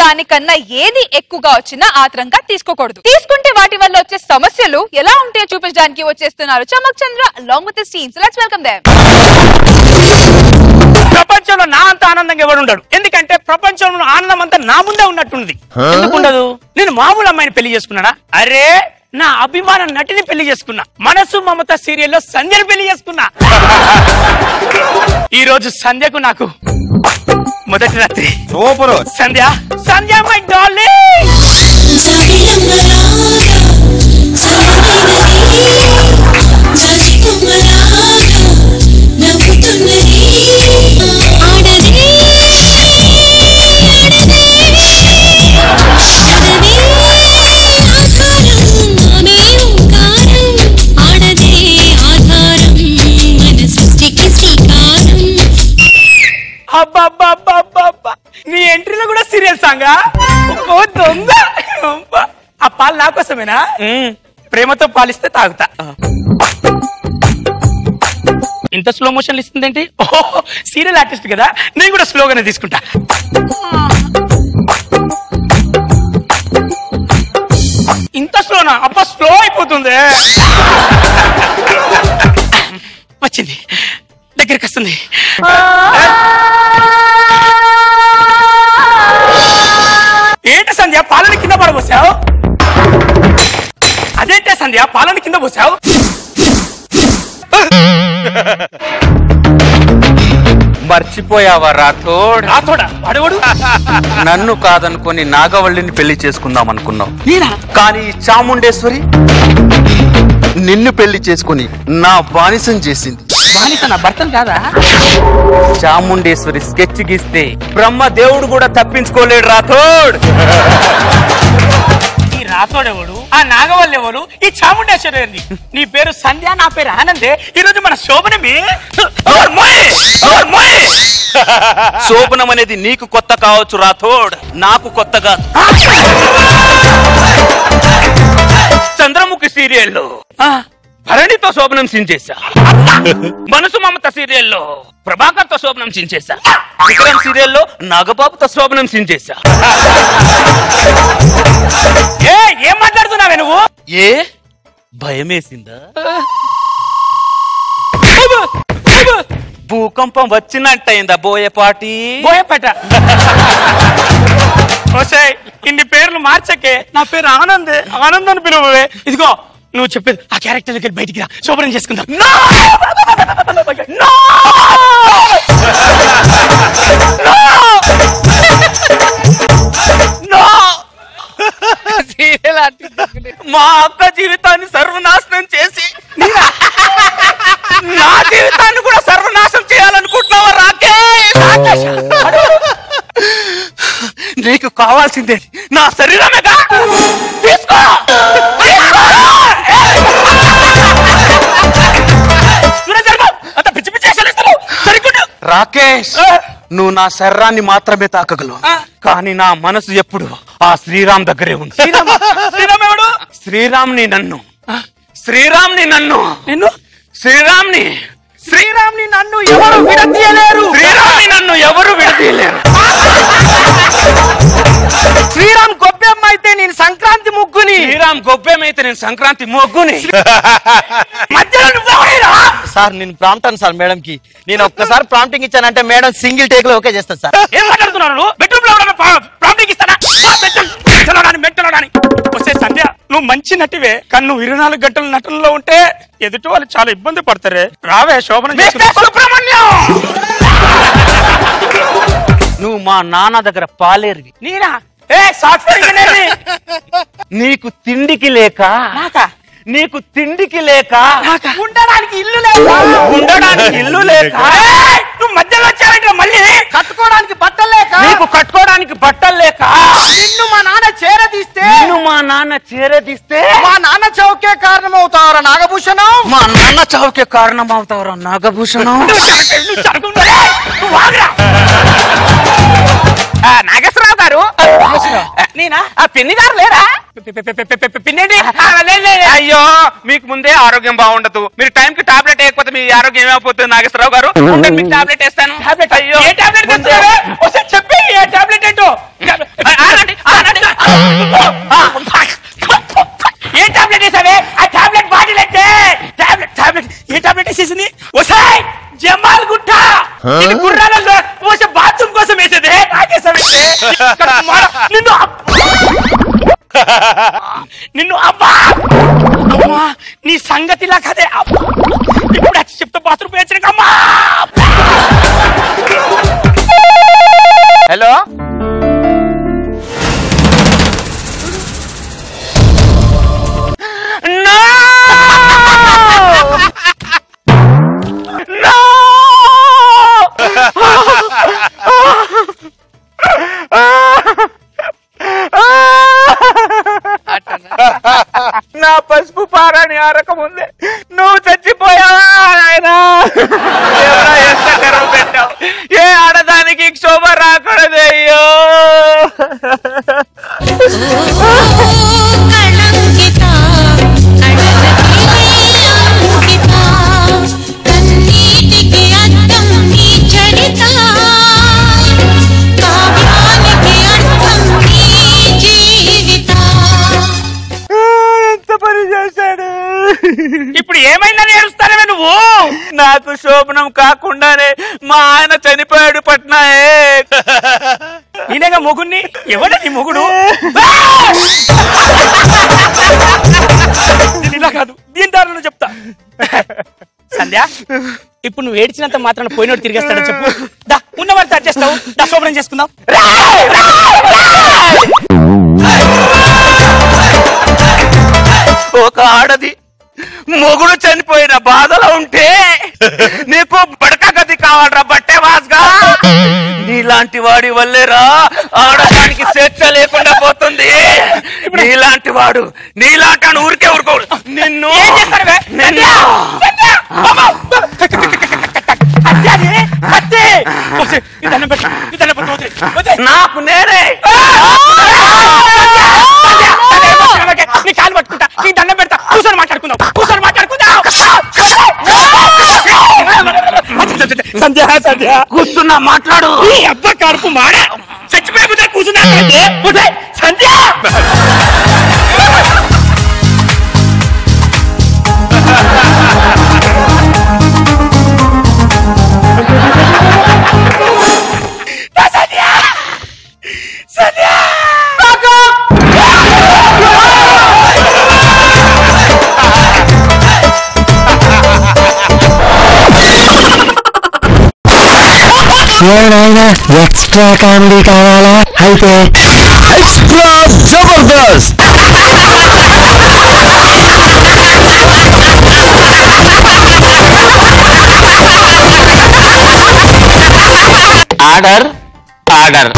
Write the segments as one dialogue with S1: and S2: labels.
S1: దానికన్నా ఏది ఎక్కువగా వచ్చినా ఆత్రంగా తీసుకోకూడదు. తీసుకుంటే వాటి వల్ల వచ్చే సమస్యలు ఎలా ఉంటాయో చూపించడానికి వచ్చేస్తున్నారు చమక్ చంద్ర along with the scenes. Let's welcome them.
S2: ప్రపంచంలో నా అంత ఆనందంగా ఎవడు ఉండడు. ఎందుకంటే ప్రపంచంలో ఆనందం అంతా నా ముందే ఉన్నట్టుంది. ఎందుకు ఉండదు? నేను మామూలు అమ్మాయిని పెళ్లి చేసుకున్నానా? అరే నా అభిమాన నటిని పెళ్లి చేసుకున్నా. మనసు మమత సీరియల్లో సంధ్యను పెళ్లి చేసుకున్నా. ఈ రోజు సంధ్యకు నాకు మొదటి రాత్రి.
S3: Super.
S2: Sandhya Sandhya my darling. నీ ఎంట్రీలో కూడా సీరియల్ సాంగ్. ఆ పాలు నా కోసమేనా? ప్రేమతో పాలిస్తే తాగుతా. ఇంత స్లో మోషన్ ఇస్తుందేంటి? ఓహో సీరియల్ ఆర్టిస్ట్ కదా, నేను కూడా స్లోగానే తీసుకుంటా. ఇంత స్లోనా? అబ్బా స్లో అయిపోతుంది. వచ్చింది, దగ్గరికి వస్తుంది. ఏంటి సంధ్య పాలని కింద పడబోసావు? అదేంటే సంధ్య పాలని కింద పోసావు?
S3: మర్చిపోయావా రాథోడ్?
S2: రాథోడా వాడేవాడు?
S3: నన్ను కాదనుకొని నాగవల్లిని పెళ్లి చేసుకుందాం అనుకున్నావు.
S2: నేనా?
S3: కానీ ఈ చాముండేశ్వరి నిన్ను పెళ్లి చేసుకుని నా బానిసం చేసింది.
S2: బానిస నా భర్తను కాదా?
S3: చాముండేశ్వరి స్కెచ్ గీస్తే బ్రహ్మ దేవుడు కూడా తప్పించుకోలేడు రాథోడ్.
S2: ఈ రాథోడెవడు? ఆ నాగవల్లి ఎవరు? ఈ చాముండేశ్వరి. నీ పేరు సంధ్య, నా పేరు ఆనందే. ఈ రోజు మన శోభనమే.
S3: శోభనం అనేది నీకు కొత్త కావచ్చు రాథోడ్, నాకు కొత్తగా. చంద్రముఖి సీరియల్లో భరణితో శోభనం సించేశా. మనసు మమత సీరియల్లో ప్రభాకర్ తో శోభనం సించేశా. విక్రమ్ సీరియల్లో నాగబాబుతో శోభనం సించేశా.
S2: ఏం మాట్లాడుతున్నావే నువ్వు?
S3: ఏ భయమేసిందా? భూకంపం వచ్చినట్టయిందా బోయపాటి?
S2: బోయపాట ఇన్ని పేర్లు మార్చకే. నా పేరు ఆనందే. ఆనంద్ అని పిలువే. ఇదిగో నువ్వు చెప్పేది ఆ క్యారెక్టర్ దగ్గర బయటికి రా, శోభనం చేసుకుందాం.
S3: మా అక్క జీవితాన్ని సర్వనాశనం చేసి నా జీవితాన్ని కూడా సర్వనాశనం చేయాలనుకుంటున్నావా రాకేష్? నీకు కావాల్సిందే నా శరీరమేగా. తీసుకో. రాకేష్ నువ్వు నా శరీరాన్ని మాత్రమే తాకగలవు, కానీ నా మనసు ఎప్పుడు ఆ శ్రీరామ్ దగ్గరే ఉంది. శ్రీరామ్ని నన్ను శ్రీరామ్ని నన్ను
S2: నిన్ను
S3: శ్రీరామ్ని
S2: శ్రీరామ్ని నన్ను ఎవరు విడదీయలేరు.
S3: శ్రీరామ్ని నన్ను ఎవరు విడదీయలేరు.
S2: శ్రీరామ్ గొబ్బెమ్మ అయితే నేను సంక్రాంతి ముగ్గుని.
S3: శ్రీరామ్ గొబ్బెమైతే నేను సంక్రాంతి మొగ్గుని.
S4: సార్ నేను ప్రాంప్టాను సార్ మేడం కి. నేను ఒక్కసారి ప్రాంప్టింగ్ ఇచ్చానంటే మేడం సింగిల్ టేక్ లో ఓకే చేస్తాను సార్.
S2: ఏం మాట్లాడుతున్నాను? బెడ్రూమ్ లో ప్రాంప్టింగ్ ఇస్తానా? వస్తే సంధ్య నువ్వు మంచి నటివే, కానీ నువ్వు 24 గంటల నటనలో ఉంటే ఎదుటి వాళ్ళు చాలా ఇబ్బంది పడతారే. రావే శోభన.
S3: సుబ్రహ్మణ్యం నువ్వు మా నాన్న దగ్గర పాలేరువి.
S2: నేనా? Software engineer.
S3: నీకు తిండికి లేక నీకు తిండికి లేక
S2: ఉండడానికి ఇల్లు లేక
S3: ఉండడానికి ఇల్లు లేక
S2: నువ్వు మధ్యలో వచ్చావంటే మళ్ళీ కట్టుకోవడానికి బట్టలు లేక
S3: నీకు కట్టుకోవడానికి బట్టలు లేక
S2: నిన్ను మా నాన్న చేరదీస్తే
S4: మా నాన్న చౌకే కారణం అవుతావరా నాగభూషణం.
S3: మా నాన్న చావుకే కారణం అవుతావురా నాగభూషణం.
S2: నాగేశ్వరరావు గారు. నేనా? ఆ పిన్ని గారు లేరా? పిన్నేంటి?
S3: అయ్యో మీకు ముందే ఆరోగ్యం బాగుండదు. మీరు టైం కి టాబ్లెట్ వేయకపోతే మీ ఆరోగ్యం ఏమైపోతుంది నాగేశ్వరరావు గారు. మీకు టాబ్లెట్ వేస్తాను.
S2: అయ్యో ఏ టాబ్లెట్ చెప్పి ఏ టాబ్లెట్ ఏంటో. జమాల్ గుట్ట ఇది గుర్రాలలో పోసే బాత్రూమ్ కోసం వేసేదే నాకేసం నిన్ను నిన్ను అబ్బా అమ్మా నీ సంగతిలా కదే ఇప్పుడు వచ్చి చెప్తా బాత్రూమ్ వేసిన అమ్మా.
S3: హలో నా పసుపు పారాని ఆరకముందే నువ్వు చచ్చిపోయావా ఆయనా? ఎంత కరువు పెట్టావు, ఏ ఆడదానికి క్షోభ రాకూడదు. అయ్యో
S2: ఇప్పుడు ఏమైందని ఏడుస్తానవే నువ్వు?
S3: నాకు శోభనం కాకుండానే మా ఆయన చనిపోయాడు పట్నాయే.
S2: నేనేగా మొగుణ్ణి. ఎవడ నీ మొగుడు? ఇలా కాదు, దీని దారిలో చెప్తా. సంధ్య, ఇప్పుడు నువ్వు ఏడ్చినంత మాత్రాన పోయినోడు తిరిగేస్తాడని చెప్పు. దా ఉన్నవారితో అడ్జస్ట్ దా శోభనం చేసుకుందాం.
S3: ఒక ఆడది మొగుడు చనిపోయిన బాధలో ఉంటే నీకు బడక గది కావాలరా బట్టే వాస్గా. నీలాంటి వాడి వల్లేరా ఆడడానికి స్వేచ్ఛ లేకుండా పోతుంది. నీలాంటి వాడు నీలాంటి ఊరికే ఊరుకోడు. నిన్ను నాకు నేనే
S2: నీ కాలు పట్టుకుంటా, నీ దండం పెడతా. కూర్చొని మాట్లాడుకుందాం, కూర్చొని మాట్లాడుకుందాం. సంధ్య సంధ్య
S3: కూర్చున్నా మాట్లాడు.
S2: ఈ అబ్బ కడుపు మాడ చచ్చిపోయే కూర్చున్నా సంధ్య.
S5: ఎక్స్ట్రా కామెడీ కావాలా? అయితే extra Jabardasth.
S3: Order order.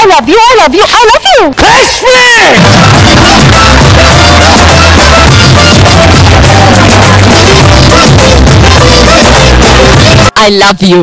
S1: I love you, I love you, I love you. I love you.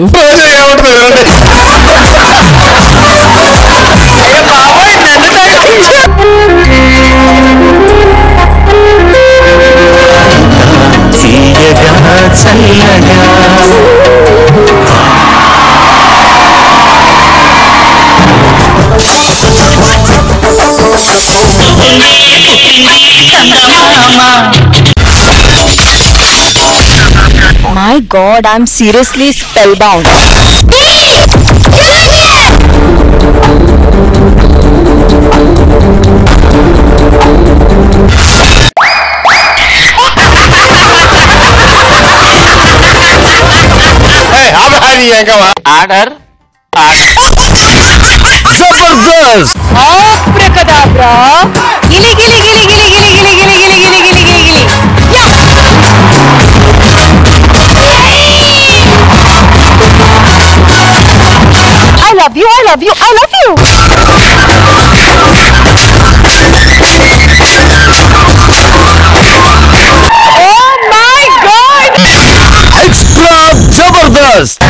S1: My God, I'm seriously spellbound.
S3: Order
S5: Jabardasth.
S1: Abracadabra. Gili gili gili gili gili gili gili gili gili gili gili gili. I love you, I love you, I love you. Oh my God!
S5: Extra Jabardasth.